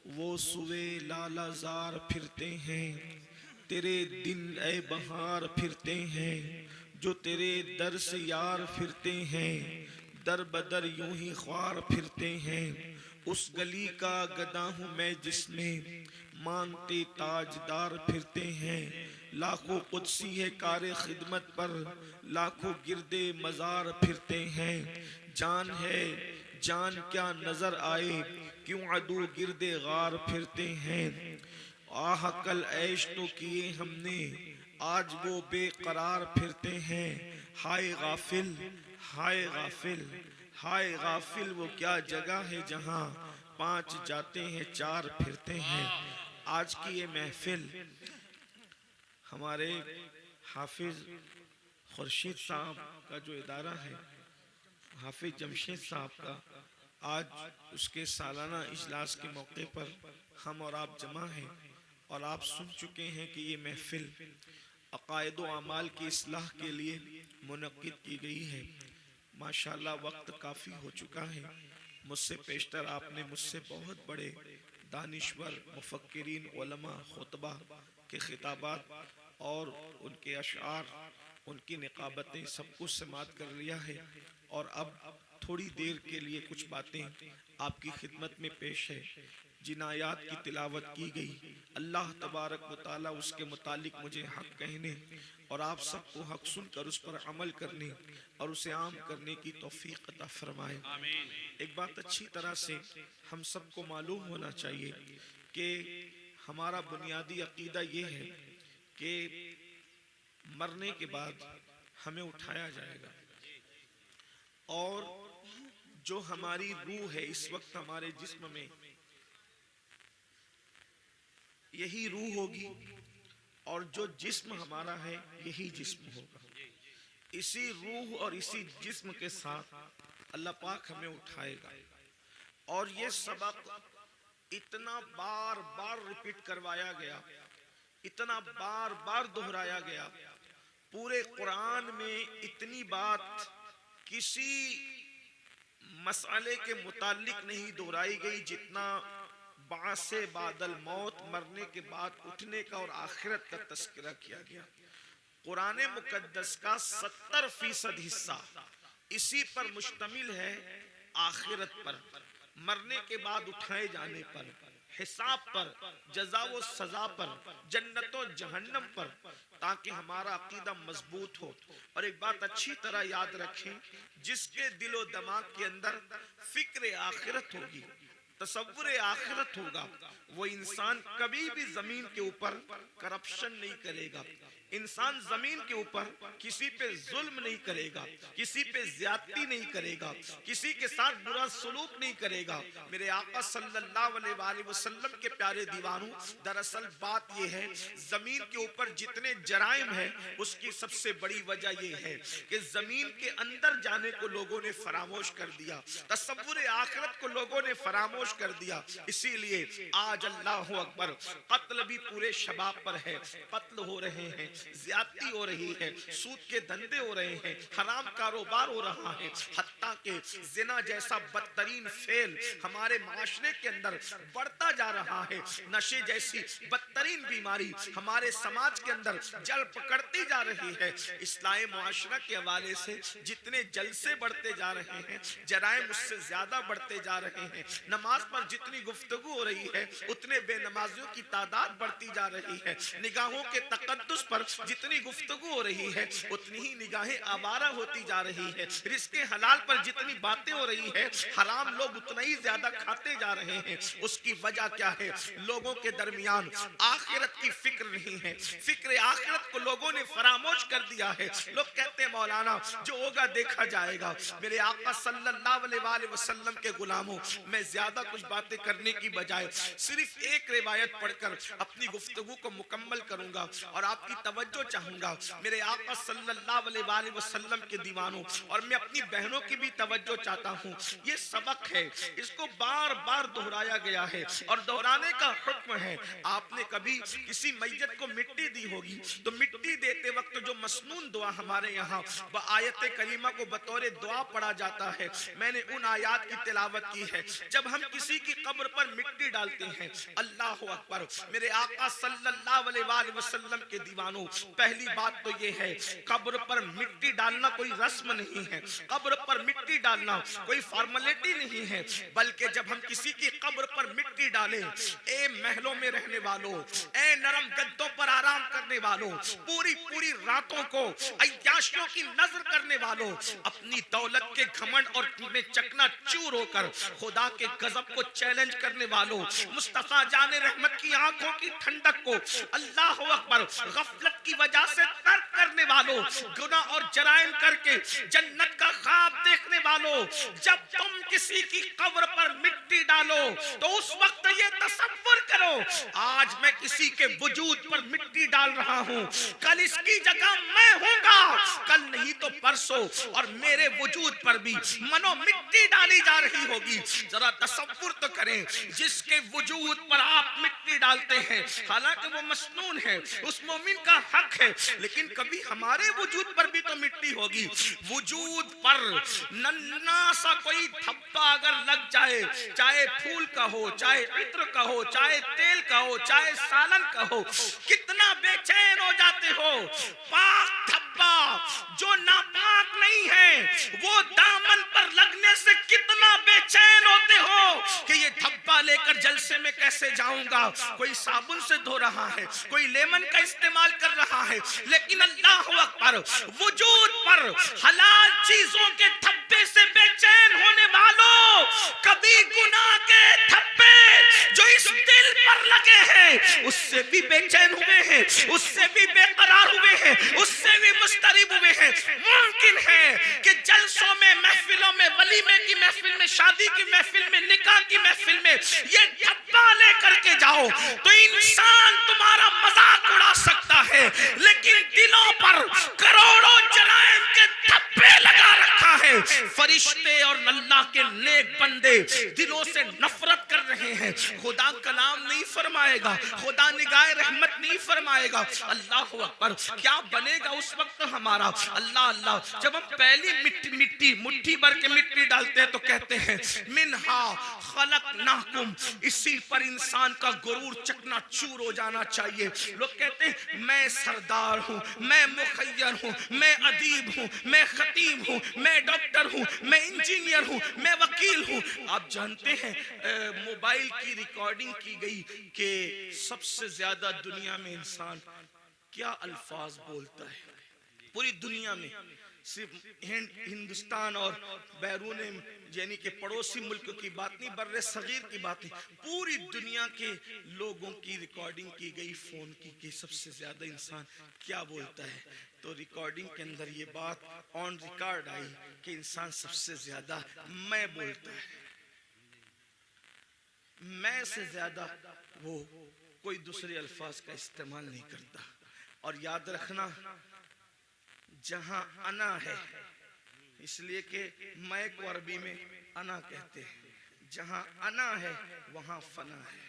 وہ سوے لالا زار پھرتے ہیں، تیرے دن اے بہار پھرتے ہیں، جو تیرے در سے یار پھرتے ہیں، در بدر یوں ہی خوار پھرتے ہیں۔ اس گلی کا گدا ہوں میں جس میں مانگتے تاجدار پھرتے ہیں۔ لاکھوں قدسی ہے کار خدمت پر، لاکھوں گردے مزار پھرتے ہیں۔ جان ہے جان کیا نظر آئے، کیوں عدو گردے غار پھرتے ہیں۔ آہ کل عیش تو کیے ہم نے، آج وہ بے قرار پھرتے ہیں۔ ہائے غافل ہائے غافل ہائے غافل، وہ کیا جگہ ہے جہاں پانچ جاتے ہیں چار پھرتے ہیں۔ آج کی یہ محفل ہمارے حافظ خورشید صاحب کا جو ادارہ ہے، حافظ جمشید صاحب کا، آج اس کے سالانہ اجلاس کے موقع پر ہم اور آپ جمع ہیں، اور آپ سن چکے ہیں کہ یہ محفل عقائد و اعمال کی اصلاح کے لیے منعقد کی گئی ہے۔ ماشاءاللہ وقت کافی ہو چکا ہے، مجھ سے پیشتر آپ نے مجھ سے بہت بڑے دانشور مفکرین علماء خطبہ کے خطابات اور ان کے اشعار، ان کی نقابتیں سب کچھ سماعت کر لیا ہے، اور اب تھوڑی دیر کے لیے کچھ باتیں آپ کی خدمت میں پیش ہے۔ جن آیات کی تلاوت کی گئی، اللہ تبارک و تعالیٰ اس کے متعلق مجھے حق کہنے اور آپ سب کو حق سن کر اس پر عمل کرنے اور اسے عام کرنے کی توفیق عطا فرمائے۔ ایک بات اچھی طرح سے ہم سب کو معلوم ہونا چاہیے کہ ہمارا بنیادی عقیدہ یہ ہے کہ مرنے کے بعد ہمیں اٹھایا جائے گا، اور جو ہماری روح ہے اس وقت ہمارے جسم میں، یہی روح ہوگی، اور جو جسم ہمارا ہے یہی جسم ہوگا۔ اسی روح اور اسی جسم کے ساتھ اللہ پاک ہمیں اٹھائے گا، اور یہ سبق اتنا بار بار ریپیٹ کروایا گیا، اتنا بار بار دہرایا گیا، پورے قرآن میں اتنی بات کسی مسئلے کے متعلق نہیں دہرائی گئی جتنا بعث بعد الموت، مرنے کے بعد اٹھنے کا اور آخرت کا تذکرہ کیا گیا۔ قرآن مقدس کا 70% حصہ اسی پر مشتمل ہے، آخرت پر، مرنے کے بعد اٹھائے جانے پر، حساب پر، جزا و سزا پر، جنت و جہنم پر، تاکہ ہمارا عقیدہ مضبوط ہو۔ اور ایک بات اچھی طرح یاد رکھیں، جس کے دل و دماغ کے اندر فکر آخرت ہوگی، تصور آخرت ہوگا، وہ انسان کبھی بھی زمین کے اوپر کرپشن نہیں کرے گا، انسان زمین کے اوپر کسی پہ ظلم نہیں کرے گا، کسی پہ زیادتی نہیں کرے گا، کسی کے ساتھ برا سلوک نہیں کرے گا۔ میرے آقا صلی اللہ علیہ وآلہ وسلم کے پیارے دیوانوں، دراصل بات یہ ہے، زمین کے اوپر جتنے جرائم ہیں اس کی سب سے بڑی وجہ یہ ہے کہ زمین کے اندر جانے کو لوگوں نے فراموش کر دیا، تصور آخرت کو لوگوں نے فراموش کر دیا۔ اسی لیے آج اللہ اکبر، قتل بھی پورے شباب پر ہے، قتل ہو رہے ہیں، زیادتی ہو رہی ہے، سود کے دھندے ہو رہے ہیں، حرام کاروبار ہو رہا ہے، حتیٰ کہ زنا جیسا بدترین فعل ہمارے معاشرے کے اندر بڑھتا جا رہا ہے، نشے جیسی بدترین بیماری ہمارے سماج کے اندر جل پکڑتی جا رہی ہے۔ اصلاح معاشرہ کے حوالے سے جتنے جلسے بڑھتے جا رہے ہیں، جرائم اس سے زیادہ بڑھتے جا رہے ہیں، نماز پر جتنی گفتگو ہو رہی ہے اتنے بے نمازیوں کی تعداد بڑھتی جا رہی ہے، نگاہوں کے تقدس پر جتنی گفتگو ہو رہی ہے اتنی ہی نگاہیں آوارہ ہوتی جا رہی ہے، رزق حلال پر جتنی باتیں ہو رہی ہے حرام لوگ اتنا ہی زیادہ کھاتے جا رہے ہیں۔ اس کی وجہ کیا ہے؟ لوگوں کے درمیان آخرت کی فکر نہیں ہے، فکر آخرت کو لوگوں نے فراموش کر دیا ہے۔ لوگ کہتے ہیں مولانا جو ہوگا دیکھا جائے گا۔ میرے آقا صلی اللہ علیہ وآلہ وسلم کے غلاموں، میں زیادہ کچھ باتیں کرنے کی بجائے صرف ایک روایت پڑھ کر اپنی گفتگو کو مکمل کروں گا، اور آپ کی توجہ توجہ چاہوں گا میرے آقا صلی اللہ علیہ وسلم کے دیوانوں، اور میں اپنی بہنوں کی بھی توجہ چاہتا ہوں. یہ سبق ہے، اس کو بار بار دہرایا گیا ہے اور دہرانے کا حکم ہے. آپ نے کبھی کسی میت کو مٹی دی ہوگی تو مٹی دیتے وقت جو مسنون دعا ہمارے یہاں آیت کریمہ کو بطور دعا پڑھا جاتا ہے، میں نے ان آیات کی تلاوت کی ہے. جب ہم کسی کی قبر پر مٹی ڈالتے ہیں، اللہ اکبر، میرے آقا صلی اللہ علیہ وسلم کے دیوانوں، پہلی بات تو یہ ہے قبر پر مٹی ڈالنا کوئی رسم نہیں ہے، قبر پر مٹی ڈالنا کوئی فارمیلٹی نہیں ہے، بلکہ جب ہم کسی کی قبر پر مٹی ڈالیں، اے محلوں میں رہنے والوں، اے نرم گدوں پر آرام کرنے والوں، پوری پوری راتوں کو عیاشیوں کی نظر کرنے والوں، اپنی دولت کے گھمنڈ اور میں چکنا چور ہو کر خدا کے غضب کو چیلنج کرنے والوں، مصطفیٰ جان رحمت کی آنکھوں کی ٹھنڈک کو اللہ اکبر غفلت کی وجہ سے ترک کرنے والوں، گناہ اور جرائم کر کے جنت کا خواب دیکھنے والوں، جب تم کسی کی قبر پر مٹی ڈالو تو اس وقت یہ تصور کرو آج میں کسی کے وجود پر مٹی ڈال رہا ہوں، کل اس کی جگہ میں ہوں گا، کل نہیں تو پرسوں، اور میرے وجود پر بھی منو مٹی ڈالی جا رہی ہوگی. ذرا تصور تو کریں، جس کے وجود پر آپ مٹی ڈالتے ہیں حالانکہ وہ مسنون ہے، اس مومن کا حق ہے، لیکن کبھی ہمارے وجود پر بھی تو مٹی ہوگی. وجود پر ننھا سا کوئی دھبا اگر لگ جائے، چاہے پھول کا ہو، چاہے عطر کا ہو، چاہے تیل کا ہو، چاہے سالن کا ہو، کتنا بے چین ہو جاتے ہو. پاک دھبا جو ناپاک نہیں ہے وہ دامن پر لگنے سے کتنا بے چین ہوتے ہو کہ یہ دھبا لے کر جلسے میں کیسے جاؤں گا. کوئی صابن سے دھو رہا ہے، کوئی لیمن کا استعمال کر رہا ہے، لیکن اللہ اکبر وجود پر حلال چیزوں کے دھبے سے بے چین ہونے والوں، کبھی گناہ کے دھبے جو اس دل پر لگے ہیں اس سے بھی بے چین ہوئے ہیں، اس سے بھی بے قرار ہوئے ہیں، اس سے بھی مضطرب ہوئے ہیں. ممکن ہے کہ جلسوں میں، محفلوں میں، ولیمے کی محفل میں، شادی کی محفل میں، نکاح کی محفل میں یہ دھبا لے کر کے جاؤ تو انسان تمہارا مذاق اڑا سکتا ہے، لیکن دلوں پر کروڑوں جرائم کے دھبے لگا رکھا ہے. فرشتے اور اللہ کے نیک بندے دلوں سے نفرت کر رہے ہیں. خدا کلام نہیں فرمائے گا، خدا نگاہ رحمت نہیں فرمائے گا. اللہ اکبر، کیا بنے گا اس وقت ہمارا. اللہ اللہ، جب ہم پہلی مٹھی بھر کے مٹی ڈالتے ہیں تو کہتے ہیں منہا خلقناکم، اسی پر انسان کا غرور چکنا چور ہو جانا چاہیے. لوگ کہتے ہیں میں سردار ہوں، میں مخیر ہوں، میں ادیب ہوں، میں خطیب ہوں، میں ڈاکٹر ہوں، میں انجینئر ہوں، میں وکیل ہوں. آپ جانتے ہیں موبائل کی ریکارڈنگ کی گئی کہ سب سے زیادہ دنیا میں انسان کیا الفاظ بولتا ہے پوری دنیا میں. صرف ہندوستان اور بیرون یعنی کہ پڑوسی ملک کی بات نہیں، بر صغیر کی بات نہیں، پوری دنیا کے لوگوں کی ریکارڈنگ کی گئی فون کی کہ سب سے زیادہ انسان کیا بولتا ہے. تو ریکارڈنگ کے اندر یہ بات آن ریکارڈ آئی کہ انسان سب سے زیادہ میں بولتا ہے. میں سے زیادہ وہ کوئی دوسرے الفاظ کا استعمال نہیں کرتا. اور یاد رکھنا جہاں انا ہے، اس لیے کہ میں کو عربی میں انا کہتے ہیں، جہاں انا ہے وہاں فنا ہے.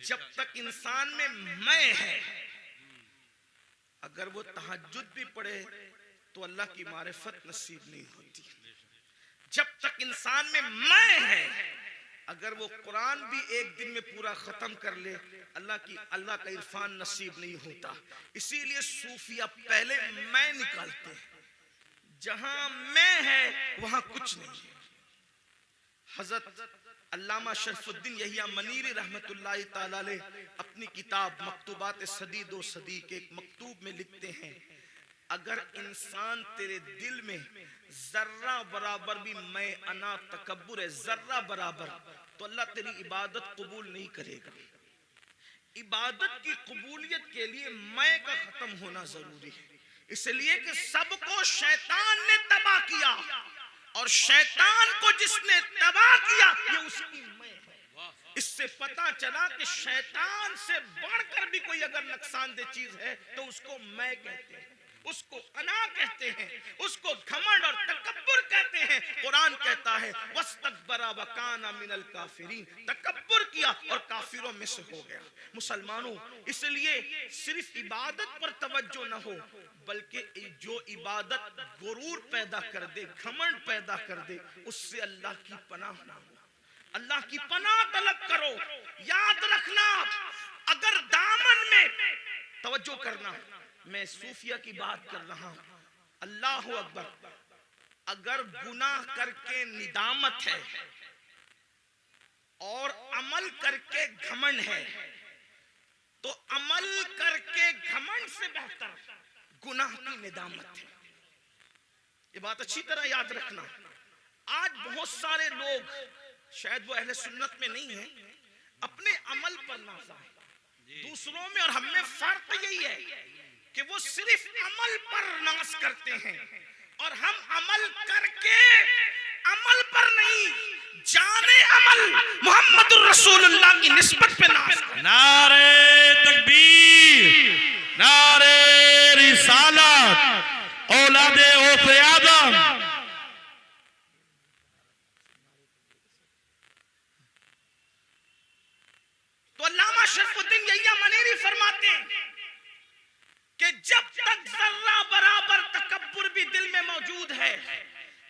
جب تک انسان میں میں ہے، اگر وہ تہجد بھی پڑھے تو اللہ کی معرفت نصیب نہیں ہوتی. جب تک انسان میں میں ہے، اگر وہ قرآن بھی ایک دن میں پورا ختم کر لے اللہ کا عرفان نصیب نہیں ہوتا. اسی لیے صوفیہ پہلے میں نکالتے ہیں، جہاں میں ہے وہاں کچھ نہیں. حضرت علامہ شرف الدین یحییٰ منیری رحمت اللہ تعالی علیہ اپنی کتاب مکتوبات صدی دو صدی کے ایک مکتوب میں لکھتے ہیں اگر انسان تیرے دل میں ذرہ برابر بھی میں انا تکبر ہے، ذرہ برابر، تو اللہ تیری عبادت قبول نہیں کرے گا. عبادت کی قبولیت کے لیے میں کا ختم ہونا ضروری ہے، اس لیے کہ سب کو شیطان نے تباہ کیا اور شیطان کو جس نے تباہ کیا یہ اس کی میں ہے۔ اس سے پتا چلا کہ شیطان سے بڑھ کر بھی کوئی اگر نقصان دہ چیز ہے تو اس کو میں کہتے ہیں، اس کو انا کہتے ہیں، اس کو گھمنڈ اور تکبر کہتے ہیں۔ قرآن کہتا ہے وَاسْتَكْبَرَ وَكَانَ مِنَ الْكَافِرِينَ، تکبر کیا اور کافروں میں سے ہو گیا۔ مسلمانوں، اس لیے صرف عبادت پر توجہ نہ ہو، بلکہ جو عبادت غرور پیدا کر دے، گھمنڈ پیدا کر دے، اس سے اللہ کی پناہ نہ ہو۔ اللہ کی پناہ طلب کرو۔ یاد رکھنا، اگر دامن میں توجہ کرنا، میں صوفیہ کی بات کر رہا ہوں، اللہ اکبر، اگر گناہ کر کے ندامت ہے اور عمل کر کے گھمنڈ ہے تو عمل کر کے گھمنڈ سے بہتر گناہ کی ندامت ہے۔ یہ بات اچھی طرح یاد رکھنا۔ آج بہت سارے لوگ، شاید وہ اہل سنت میں نہیں ہیں، اپنے عمل پر نازا ہے۔ دوسروں میں اور ہم میں فرق یہی ہے کہ وہ صرف عمل پر ناز کرتے ہیں اور ہم عمل کر کے عمل پر نہیں، جانے عمل محمد الرسول اللہ کی نسبت پہ ناز کرتے ہیں۔ نعرہ تکبیر، نعرہ رسالت، اولاد غوث آدم۔ تو علامہ شرف الدین یحییٰ منیری فرماتے ہیں کہ جب تک ذرہ برابر تکبر بھی دل میں موجود ہے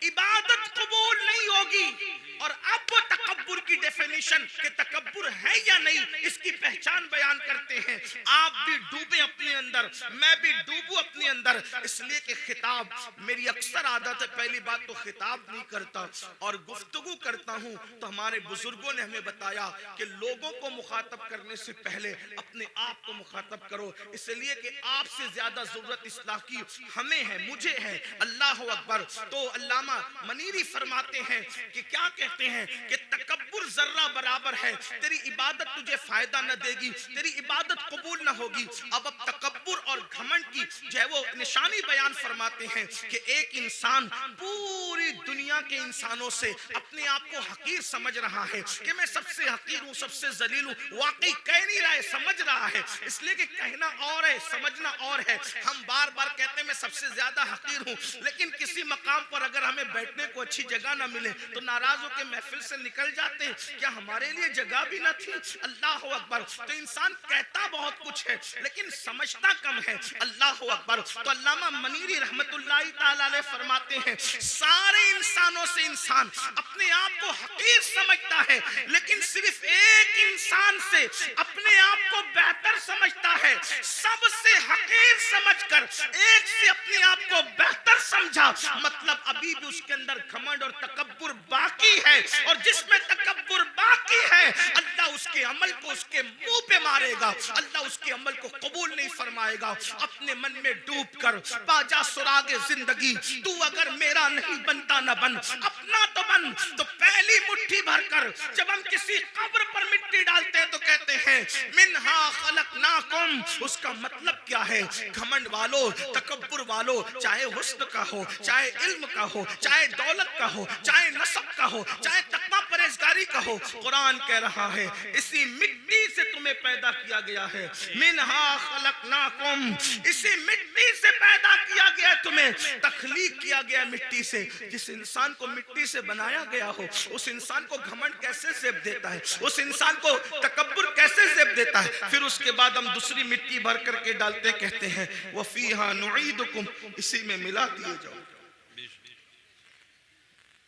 عبادت قبول نہیں ہوگی۔ اور اب وہ تکبر کی ڈیفینیشن کہ تکبر ہے یا نہیں، اس کی پہچان بیان کرتے ہیں۔ آپ بھی ڈوبیں اپنے اندر، میں بھی ڈوبوں اپنے اندر، اس لیے کہ خطاب، میری اکثر عادت ہے پہلی بات تو خطاب نہیں کرتا اور گفتگو کرتا ہوں تو ہمارے بزرگوں نے ہمیں بتایا کہ لوگوں کو مخاطب کرنے سے پہلے اپنے آپ کو مخاطب کرو، اس لیے کہ آپ سے زیادہ ضرورت اصلاح کی ہمیں ہے، مجھے ہے۔ اللہ اکبر۔ تو علامہ منیری فرماتے ہیں کہ کیا کہتے ہیں کہ تکبر ذرہ برابر ہے، تیری عبادت تجھے فائدہ نہ دے گی، تیری عبادت قبول نہ ہوگی۔ اب تکبر اور گھمنڈ کی جو ہے وہ نشانی بیان فرماتے ہیں کہ ایک انسان پوری دنیا کے انسانوں سے اپنے آپ کو حقیر سمجھ رہا ہے کہ میں سب سے حقیر ہوں، سب سے ذلیل ہوں، واقعی کہہ نہیں رہا ہے، سمجھ رہا ہے، اس لیے کہ کہنا اور ہے، سمجھنا اور ہے۔ ہم بار بار کہتے ہیں میں سب سے زیادہ حقیر ہوں، لیکن کسی مقام پر اگر ہمیں بیٹھنے کو اچھی جگہ نہ ملے تو ناراض ہو کے محفل سے نکل جاتے ہیں، کیا ہمارے لیے جگہ بھی نہ تھی؟ اللہ اکبر۔ تو انسان کہتا بہت کچھ ہے لیکن سمجھتا کم ہے۔ اللہ اکبر۔ تو علامہ منیری رحمت اللہ تعالی علیہ فرماتے ہیں سارے انسانوں سے انسان اپنے آپ کو حقیر سمجھتا ہے، لیکن صرف ایک انسان سے اپنے آپ کو بہتر سمجھتا ہے۔ سب سے حقیر سمجھ کر ایک سے اپنے آپ کو بہتر سمجھا، مطلب ابھی بھی اس کے اندر گھمنڈ اور تکبر باقی ہے، اور جس میں تکبر باقی ہے اللہ اس کے عمل کو اس کے منہ پہ مارے گا، اللہ اس کے عمل کو قبول نہیں فرمائے گا۔ اپنے من میں ڈوب کر پا جا سراغ زندگی، تو اگر میرا نہیں بنتا نہ بن، اپنا تو بن۔ تو پہلی مٹھی بھر کر جب ہم کسی قبر پر مٹی ڈالتے ہیں تو کہتے ہیں منہا خلقناکم، اس کا مطلب کیا ہے؟ گھمنڈ والو، تکبر والو، چاہے حسن کا ہو، چاہے علم کا ہو، چاہے دولت کا ہو، چاہے نسب کا ہو، چاہے تقویٰ پرہیزگاری کا ہو، قرآن کہہ رہا ہے اسی مٹی سے تمہیں پیدا کیا گیا ہے۔ منہا خلقناکم، اسی مٹی سے پیدا کیا گیا، تمہیں تخلیق کیا گیا مٹی سے۔ جس انسان کو مٹی سے بنایا گیا ہو اس انسان کو گھمنڈ کیسے زیب دیتا ہے؟ اس انسان کو تکبر کیسے زیب دیتا ہے؟ پھر اس کے بعد ہم دوسری مٹی بھر کر کے ڈالتے کہتے ہیں وَفِيهَا نُعِيدُكُمْ، اسی میں ملا دیے جاؤ۔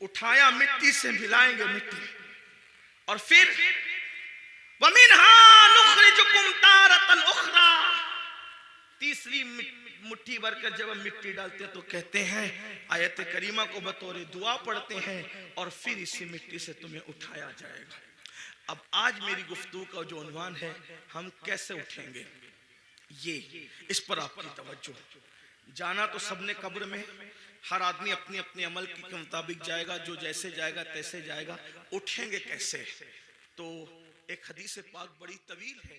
اٹھایا مٹی سے ملائیں گے مٹی، اور پھر وَمِنْهَا نُخْرِجُكُمْ تَارَةً أُخْرَى، تیسری مٹھی بھر کر جب ہم مٹی ڈالتے ہیں تو کہتے ہیں، آیت کریمہ کو بطور دعا پڑھتے ہیں، اور پھر اسی مٹی سے تمہیں اٹھایا جائے گا۔ اب آج میری گفتگو کا جو عنوان ہے ہم کیسے اٹھیں گے، یہ اس پر آپ کی توجہ۔ جانا تو سب نے قبر میں، ہر آدمی اپنے اپنے عمل کے مطابق جائے گا، جو جیسے جائے گا تیسے جائے گا۔ اٹھیں گے کیسے؟ تو ایک حدیث پاک بڑی طویل ہے۔